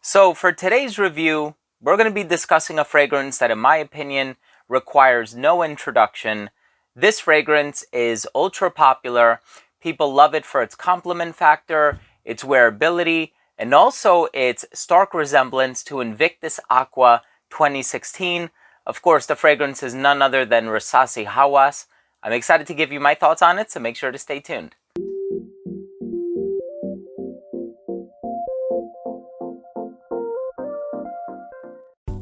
So for today's review, we're going to be discussing a fragrance that in my opinion requires no introduction. This fragrance is ultra popular. People love it for its complement factor, its wearability, and also its stark resemblance to Invictus Aqua 2016. Of course, the fragrance is none other than Rasasi Hawas. I'm excited to give you my thoughts on it, so make sure to stay tuned.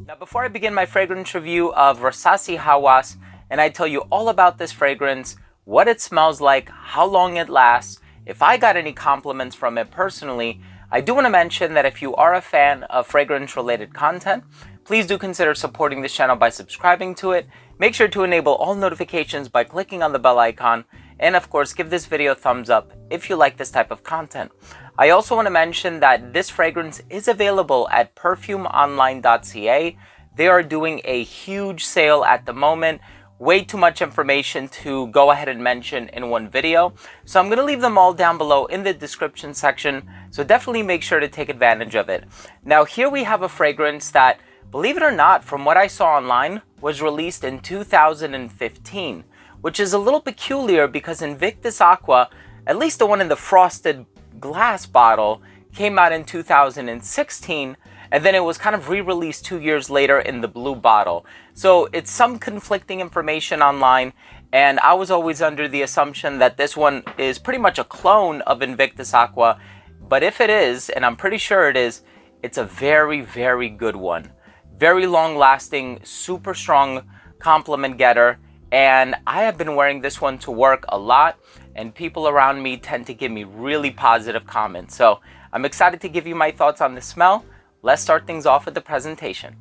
Now, before I begin my fragrance review of Rasasi Hawas, and I tell you all about this fragrance, what it smells like, how long it lasts, if I got any compliments from it personally, I do want to mention that if you are a fan of fragrance-related content, please do consider supporting this channel by subscribing to it. Make sure to enable all notifications by clicking on the bell icon, and of course, give this video a thumbs up if you like this type of content. I also want to mention that this fragrance is available at perfumeonline.ca. They are doing a huge sale at the moment. Way too much information to go ahead and mention in one video. So I'm going to leave them all down below in the description section. So definitely make sure to take advantage of it. Now here we have a fragrance that, believe it or not, from what I saw online, was released in 2015. Which is a little peculiar because Invictus Aqua, at least the one in the frosted glass bottle, came out in 2016, and then it was kind of re-released 2 years later in the blue bottle. So it's some conflicting information online, and I was always under the assumption that this one is pretty much a clone of Invictus Aqua, but if it is, and I'm pretty sure it is, it's a very, very good one. Very long-lasting, super strong compliment getter, and I have been wearing this one to work a lot, and people around me tend to give me really positive comments. So I'm excited to give you my thoughts on the smell. Let's start things off with the presentation.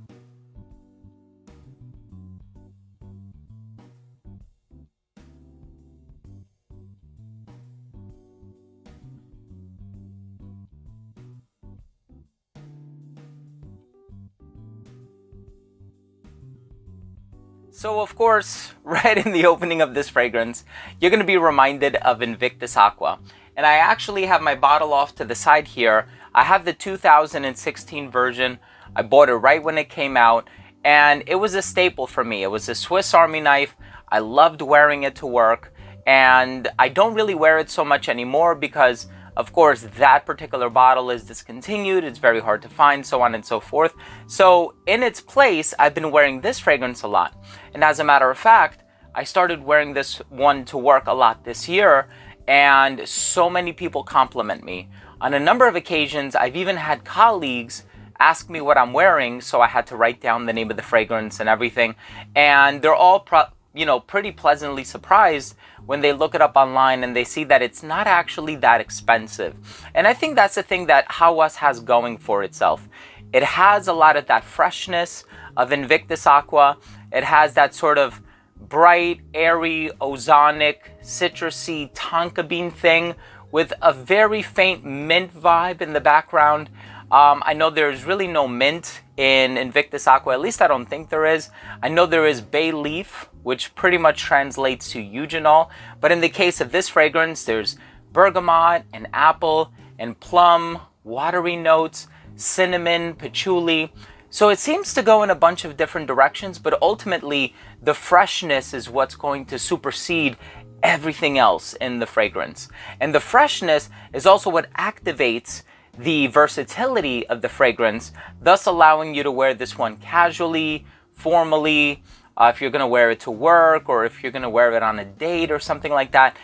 So of course, right in the opening of this fragrance, you're going to be reminded of Invictus Aqua. And I actually have my bottle off to the side here. I have the 2016 version. I bought it right when it came out, and it was a staple for me. It was a Swiss Army knife. I loved wearing it to work, and I don't really wear it so much anymore because, of course, that particular bottle is discontinued. It's very hard to find, so on and so forth. So in its place, I've been wearing this fragrance a lot. And as a matter of fact, I started wearing this one to work a lot this year, and so many people compliment me. On a number of occasions, I've even had colleagues ask me what I'm wearing, so I had to write down the name of the fragrance and everything. And they're all pretty pleasantly surprised when they look it up online and they see that it's not actually that expensive. And I think that's the thing that Hawas has going for itself. It has a lot of that freshness of Invictus Aqua. It has that sort of bright, airy, ozonic, citrusy tonka bean thing with a very faint mint vibe in the background. I know there's really no mint in Invictus Aqua, at least I don't think there is. I know there is bay leaf, which pretty much translates to eugenol, but in the case of this fragrance, there's bergamot and apple and plum, watery notes, cinnamon, patchouli. So it seems to go in a bunch of different directions, but ultimately the freshness is what's going to supersede everything else in the fragrance. And the freshness is also what activates the versatility of the fragrance, thus allowing you to wear this one casually, formally, if you're going to wear it to work, or if you're going to wear it on a date or something like that.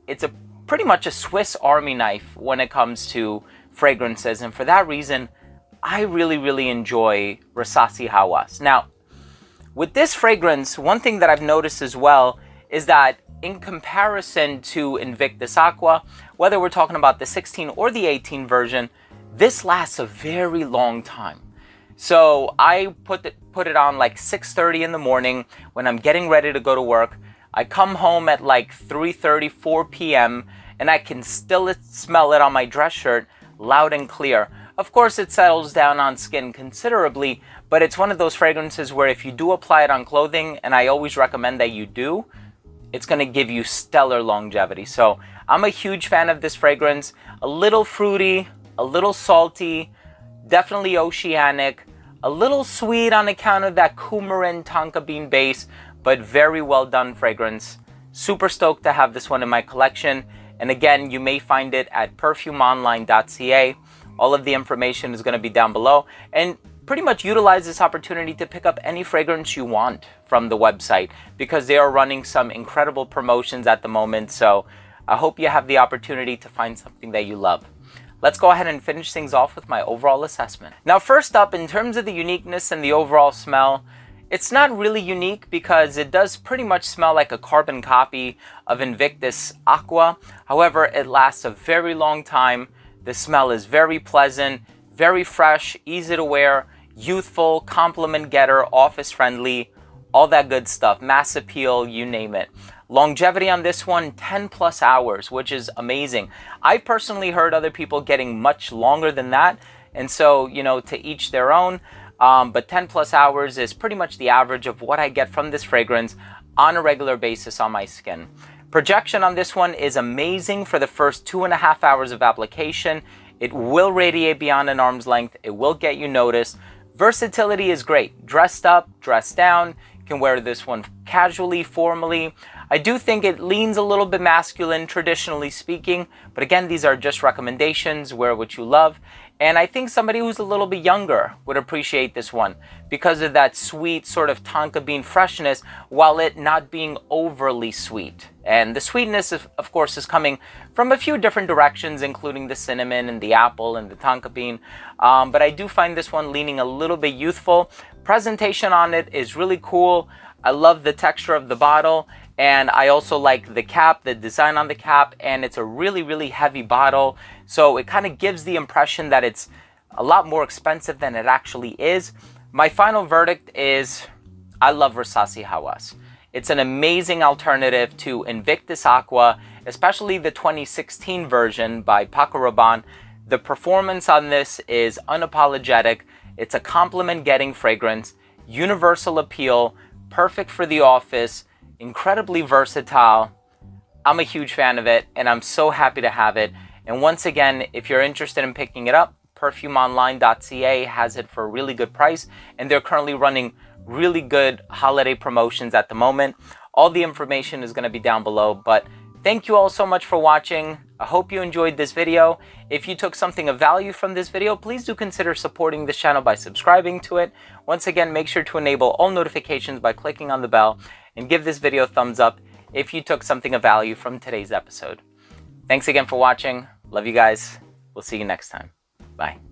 It's pretty much a Swiss Army knife when it comes to fragrances, and for that reason, I really enjoy Rasasi Hawas. Now, with this fragrance, one thing that I've noticed as well is that in comparison to Invictus Aqua, whether we're talking about the 16 or the 18 version, this lasts a very long time. So I put it on like 6:30 in the morning when I'm getting ready to go to work. I come home at like 3:30, 4 p.m. and I can still smell it on my dress shirt loud and clear. Of course, it settles down on skin considerably, but it's one of those fragrances where if you do apply it on clothing, and I always recommend that you do, it's going to give you stellar longevity. So I'm a huge fan of this fragrance. A little fruity, a little salty, definitely oceanic, a little sweet on account of that coumarin tonka bean base, but very well done fragrance. Super stoked to have this one in my collection. And again, you may find it at perfumeonline.ca. All of the information is going to be down below. And pretty much utilize this opportunity to pick up any fragrance you want from the website, because they are running some incredible promotions at the moment. So I hope you have the opportunity to find something that you love. Let's go ahead and finish things off with my overall assessment. Now, first up, in terms of the uniqueness and the overall smell, it's not really unique because it does pretty much smell like a carbon copy of Invictus Aqua. However, it lasts a very long time. The smell is very pleasant, very fresh, easy to wear, youthful, compliment getter, office friendly, all that good stuff, mass appeal, you name it. Longevity on this one, 10 plus hours, which is amazing. I personally heard other people getting much longer than that. And so, you know, to each their own. But 10 plus hours is pretty much the average of what I get from this fragrance on a regular basis on my skin. Projection on this one is amazing for the first 2.5 hours of application. It will radiate beyond an arm's length. It will get you noticed. Versatility is great. Dressed up, dressed down. You can wear this one casually, formally. I do think it leans a little bit masculine, traditionally speaking. But again, these are just recommendations. Wear what you love. And I think somebody who's a little bit younger would appreciate this one because of that sweet sort of tonka bean freshness, while it not being overly sweet. And the sweetness, of course, is coming from a few different directions, including the cinnamon and the apple and the tonka bean. But I do find this one leaning a little bit youthful. Presentation on it is really cool. I love the texture of the bottle. And I also like the cap, the design on the cap, and it's a really, really heavy bottle. So it kind of gives the impression that it's a lot more expensive than it actually is. My final verdict is I love Rasasi Hawas. It's an amazing alternative to Invictus Aqua, especially the 2016 version by Paco Rabanne. The performance on this is unapologetic. It's a compliment-getting fragrance, universal appeal, perfect for the office, incredibly versatile. I'm a huge fan of it, and I'm so happy to have it. And once again, if you're interested in picking it up, perfumeonline.ca has it for a really good price, and they're currently running really good holiday promotions at the moment. All the information is going to be down below, but thank you all so much for watching. I hope you enjoyed this video. If you took something of value from this video, please do consider supporting this channel by subscribing to it. Once again, make sure to enable all notifications by clicking on the bell, and give this video a thumbs up if you took something of value from today's episode. Thanks again for watching. Love you guys. We'll see you next time. Bye.